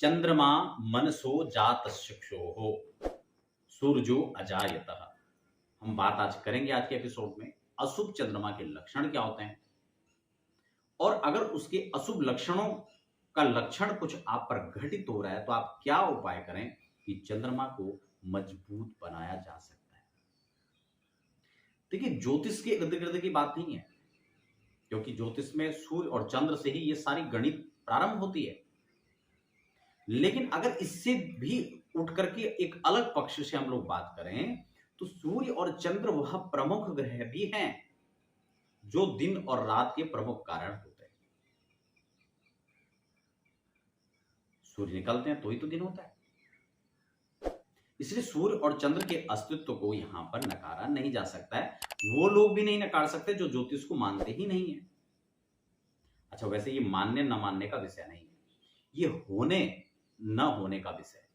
चंद्रमा मनसो जात चक्षुः सूरजो अजायतः। हम बात आज करेंगे आज के एपिसोड में अशुभ चंद्रमा के लक्षण क्या होते हैं और अगर उसके अशुभ लक्षणों का लक्षण कुछ आप पर घटित हो रहा है तो आप क्या उपाय करें कि चंद्रमा को मजबूत बनाया जा सकता है। देखिए, ज्योतिष के इर्द गिर्द की बात नहीं है, क्योंकि ज्योतिष में सूर्य और चंद्र से ही ये सारी गणित प्रारंभ होती है। लेकिन अगर इससे भी उठ करके एक अलग पक्ष से हम लोग बात करें तो सूर्य और चंद्र वह प्रमुख ग्रह भी हैं जो दिन और रात के प्रमुख कारण होते हैं। सूर्य निकलते हैं तो ही तो दिन होता है। इसलिए सूर्य और चंद्र के अस्तित्व को यहां पर नकारा नहीं जा सकता है। वो लोग भी नहीं नकार सकते जो ज्योतिष को मानते ही नहीं है। अच्छा, वैसे ये मानने न मानने का विषय नहीं है, ये होने न होने का विषय है।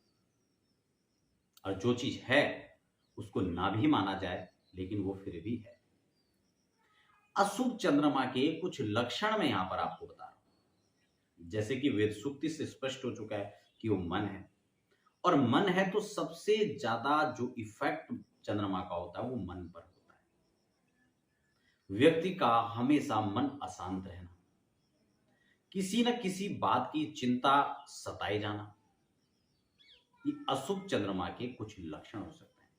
और जो चीज है उसको ना भी माना जाए लेकिन वो फिर भी है। अशुभ चंद्रमा के कुछ लक्षण मैं यहां पर आपको बता रहा हूं। जैसे कि वेद सूक्ति से स्पष्ट हो चुका है कि वो मन है, और मन है तो सबसे ज्यादा जो इफेक्ट चंद्रमा का होता है वो मन पर होता है। व्यक्ति का हमेशा मन अशांत रहना, किसी न किसी बात की चिंता सताए जाना, ये अशुभ चंद्रमा के कुछ लक्षण हो सकते हैं।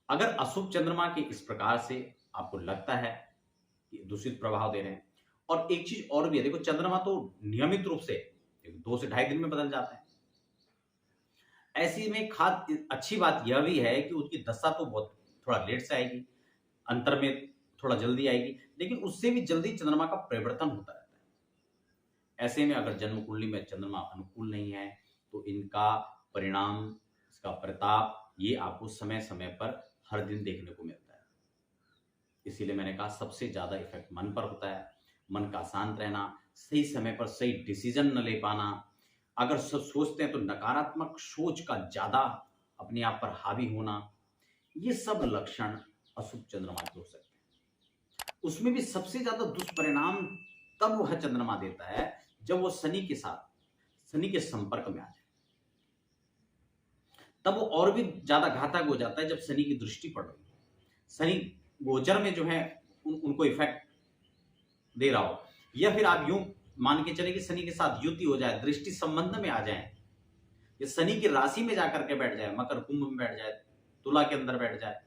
अगर अशुभ चंद्रमा के इस प्रकार से आपको लगता है कि दूषित प्रभाव दे रहे हैं, और एक चीज और भी है, देखो चंद्रमा तो नियमित रूप से 2 से ढाई दिन में बदल जाते हैं। ऐसी में खास अच्छी बात यह भी है कि उसकी दशा तो बहुत थोड़ा लेट से आएगी, अंतर में थोड़ा जल्दी आएगी, लेकिन उससे भी जल्दी चंद्रमा का परिवर्तन होता रहता है। ऐसे में अगर जन्म कुंडली में चंद्रमा अनुकूल नहीं है तो इनका परिणाम, इसका प्रताप ये आपको समय समय पर हर दिन देखने को मिलता है। इसीलिए मैंने कहा सबसे ज्यादा इफेक्ट मन पर होता है। मन का शांत रहना, सही समय पर सही डिसीजन न ले पाना, अगर सब सोचते हैं तो नकारात्मक सोच का ज्यादा अपने आप पर हावी होना, ये सब लक्षण अशुभ चंद्रमा के हो सकते हैं। उसमें भी सबसे ज्यादा दुष्परिणाम तब वह चंद्रमा देता है जब वो शनि के संपर्क में आ जाए। तब वो और भी ज्यादा घातक हो जाता है जब शनि की दृष्टि पड़ रही है, शनि गोचर में जो है उनको इफेक्ट दे रहा हो, या फिर आप यूं मान के चले कि शनि के साथ युति हो जाए, दृष्टि संबंध में आ जाए, ये शनि की राशि में जाकर के बैठ जाए, मकर कुंभ में बैठ जाए, तुला के अंदर बैठ जाए,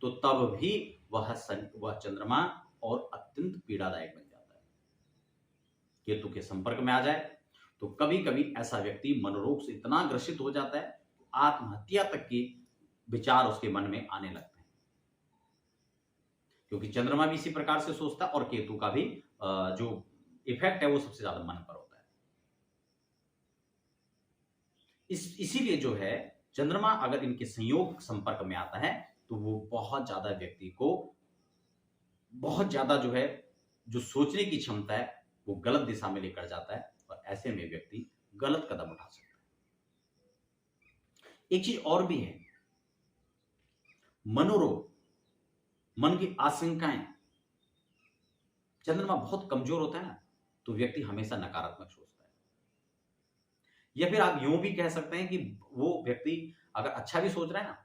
तो तब भी वह चंद्रमा और अत्यंत पीड़ादायक बन जाता है। केतु के संपर्क में आ जाए तो कभी कभी ऐसा व्यक्ति मनोरोग से इतना ग्रसित हो जाता है आत्महत्या तक के विचार उसके मन में आने लगते हैं, क्योंकि चंद्रमा भी इसी प्रकार से सोचता है और केतु का भी जो इफेक्ट है वो सबसे ज्यादा मन पर होता है। इसीलिए जो है चंद्रमा अगर इनके संयोग संपर्क में आता है तो वो बहुत ज्यादा व्यक्ति को बहुत ज्यादा जो है जो सोचने की क्षमता है वो गलत दिशा में लेकर जाता है, और ऐसे में व्यक्ति गलत कदम उठा सकता है। एक चीज और भी है, मनोरोग, मन की आशंकाएं। चंद्रमा बहुत कमजोर होता है ना, तो व्यक्ति हमेशा नकारात्मक सोचता है, या फिर आप यूं भी कह सकते हैं कि वो व्यक्ति अगर अच्छा भी सोच रहा है ना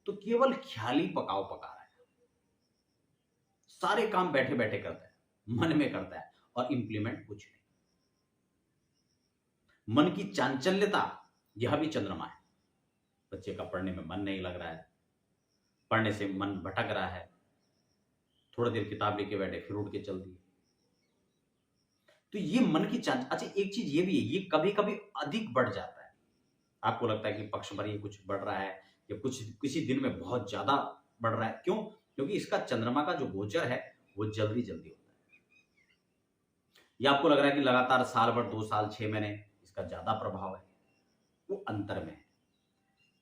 तो केवल ख्याली पकाव पका रहा है, सारे काम बैठे बैठे करता है, मन में करता है और इंप्लीमेंट कुछ नहीं। मन की चांचल्यता, यह भी चंद्रमा है। बच्चे का पढ़ने में मन नहीं लग रहा है, पढ़ने से मन भटक रहा है, थोड़ा देर किताब लेके बैठे फिर उठ के चल दिए, तो ये मन की चांच। अच्छा, एक चीज ये भी है, ये कभी कभी अधिक बढ़ जाता है। आपको लगता है कि पक्ष पर ये कुछ बढ़ रहा है या कुछ किसी दिन में बहुत ज्यादा बढ़ रहा है, क्यों? क्योंकि इसका चंद्रमा का जो गोचर है वो जल्दी जल्दी होता है। या आपको लग रहा है कि लगातार साल भर, 2 साल, 6 महीने इसका ज्यादा प्रभाव है, वो अंतर में है।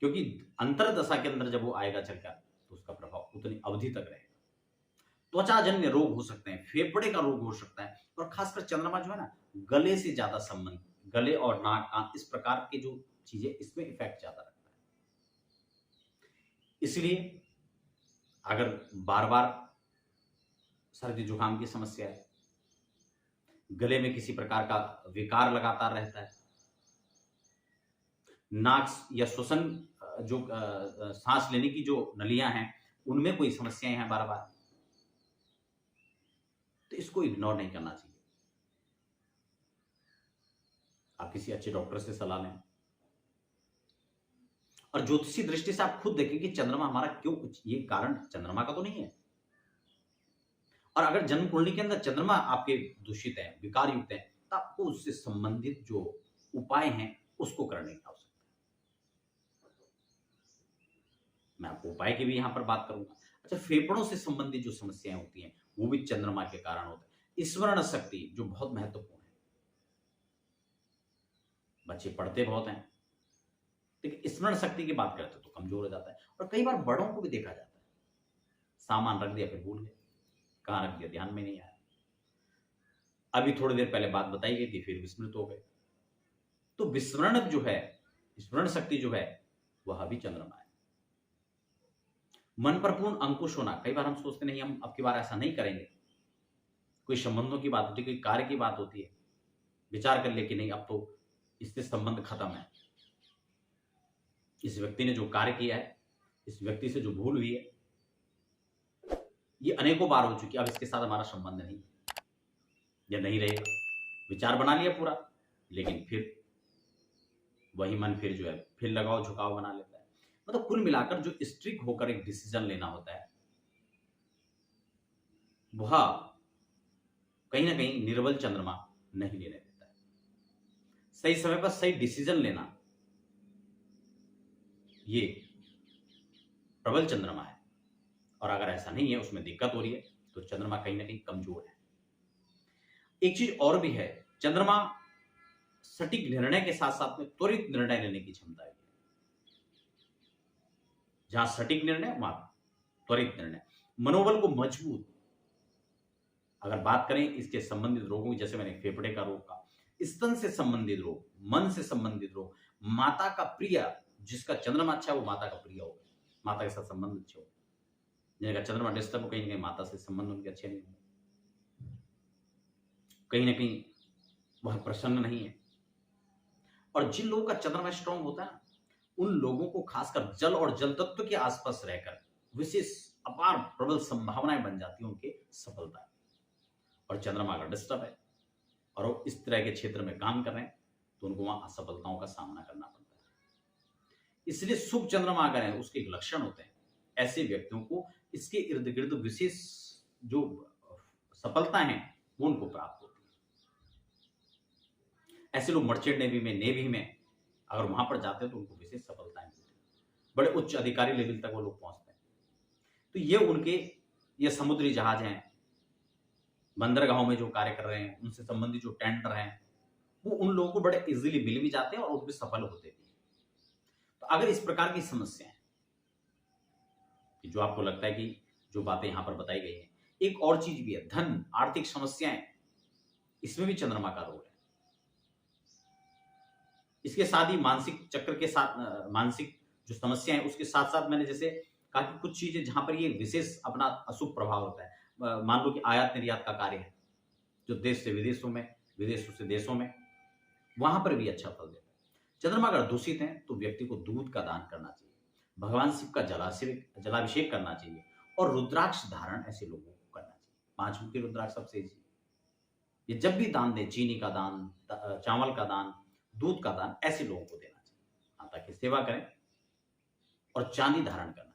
क्योंकि अंतर दशा के अंदर जब वो आएगा चलकर तो उसका प्रभाव उतनी अवधि तक रहेगा। त्वचाजन्य रोग हो सकते हैं, फेफड़े का रोग हो सकता है, और खासकर चंद्रमा जो है ना गले से ज्यादा संबंध, गले और नाक कान इस प्रकार की जो चीजें, इसमें इफेक्ट ज्यादा रखता है। इसलिए अगर बार बार सर्दी जुकाम की समस्या है गले में किसी प्रकार का विकार लगातार रहता है, नाक या श्वसन जो सांस लेने की जो नलियां हैं उनमें कोई समस्याएं हैं बार बार, तो इसको इग्नोर नहीं करना चाहिए। आप किसी अच्छे डॉक्टर से सलाह लें और ज्योतिषी दृष्टि से आप खुद देखें कि चंद्रमा हमारा क्यों, ये कारण चंद्रमा का तो नहीं है। और अगर जन्म कुंडली के अंदर चंद्रमा आपके दूषित है, विकार युक्त है, तो आपको उससे संबंधित जो उपाय हैं उसको करने की आवश्यकता है। मैं आपको उपाय की भी यहां पर बात करूंगा। अच्छा, फेफड़ों से संबंधित जो समस्याएं होती हैं वो भी चंद्रमा के कारण होता है। स्मरण शक्ति जो बहुत महत्वपूर्ण है, बच्चे पढ़ते बहुत हैं लेकिन स्मरण शक्ति की बात करते तो कमजोर हो जाता है। और कई बार बड़ों को भी देखा जाता है, सामान रख दिया फिर भूल गए, कहां रख दिया ध्यान में नहीं आया, अभी थोड़ी देर पहले बात बताई गई थी फिर विस्मृत हो गए। तो विस्मरण जो है, स्मरण शक्ति जो है वह भी चंद्रमा है। मन पर पूर्ण अंकुश होना, कई बार हम सोचते नहीं हम अब की बार ऐसा नहीं करेंगे, कोई संबंधों की बात होती है, कोई कार्य की बात होती है, विचार कर ले कि नहीं अब तो इससे संबंध खत्म है, इस व्यक्ति ने जो कार्य किया है, इस व्यक्ति से जो भूल हुई है ये अनेकों बार हो चुकी है, अब इसके साथ हमारा संबंध नहीं या नहीं रहेगा। विचार बना लिया पूरा, लेकिन फिर वही मन फिर जो है फिर लगाव झुकाव बना लेता है। मतलब कुल मिलाकर जो स्ट्रिक्ट होकर एक डिसीजन लेना होता है वह कहीं ना कहीं निर्बल चंद्रमा नहीं लेने देता है। सही समय पर सही डिसीजन लेना ये प्रबल चंद्रमा है, और अगर ऐसा नहीं है, उसमें दिक्कत हो रही है, तो चंद्रमा कहीं ना कहीं कमजोर है। एक चीज और भी है, चंद्रमा सटीक निर्णय के साथ साथ में त्वरित निर्णय लेने की क्षमता है। जहां सटीक निर्णय वहां त्वरित निर्णय, मनोबल को मजबूत। अगर बात करें इसके संबंधित रोगों की, जैसे मैंने फेफड़े का रोग का, स्तन से संबंधित रोग, मन से संबंधित रोग, माता का प्रिय, जिसका चंद्रमा अच्छा है वो माता का प्रिय होगा, माता के साथ संबंध अच्छे हो। जिनका चंद्रमा डिस्टर्ब हो, कहीं ना कहीं माता से संबंध उनके अच्छे नहीं होंगे, कहीं ना कहीं वह प्रसन्न नहीं है। और जिन लोगों का चंद्रमा स्ट्रांग होता है उन लोगों को खासकर जल और जल तत्व के आसपास रहकर विशेष अपार प्रबल संभावनाएं बन जाती हैं उनके सफलता। और चंद्रमा अगर डिस्टर्ब है और वो इस तरह के क्षेत्र में काम कर रहे हैं तो उनको वहां असफलताओं का सामना करना पड़ता है। इसलिए शुभ चंद्रमा अगर है उसके एक लक्षण होते हैं, ऐसे व्यक्तियों को इसके इर्द गिर्द विशेष जो सफलता है वो उनको प्राप्त होती है। ऐसे लोग मर्चेंट नेवी में अगर वहां पर जाते हैं तो उनको विशेष सफलताएं मिलती हैं, बड़े उच्च अधिकारी लेवल तक वो लोग पहुंचते हैं। तो ये समुद्री जहाज हैं, बंदरगाहों में जो कार्य कर रहे हैं, उनसे संबंधित जो टेंडर हैं, वो उन लोगों को बड़े इजीली मिल भी जाते हैं और उसमें सफल होते भी हैं। तो अगर इस प्रकार की समस्याएं जो आपको लगता है कि जो बातें यहां पर बताई गई हैं, एक और चीज भी है, धन आर्थिक समस्याएं, इसमें भी चंद्रमा का रोल है। इसके साथ ही मानसिक चक्र के साथ मानसिक जो समस्या है उसके साथ साथ मैंने जैसे कहा कि कुछ चीजें जहां पर ये विशेष अपना अशुभ प्रभाव होता है, मान लो कि आयात निर्यात का कार्य है जो देश से विदेशों में, विदेशों से देशों में, वहां पर भी अच्छा फल देता है। चंद्रमा अगर दूषित है तो व्यक्ति को दूध का दान करना चाहिए, भगवान शिव का जलाभिषेक करना चाहिए और रुद्राक्ष धारण ऐसे लोगों को करना चाहिए। 5 मुखी रुद्राक्ष सबसे ये जब भी दान दे, चीनी का दान, चावल का दान, दूध का दान, ऐसे लोगों को देना चाहिए। माता की सेवा करें और चांदी धारण करना।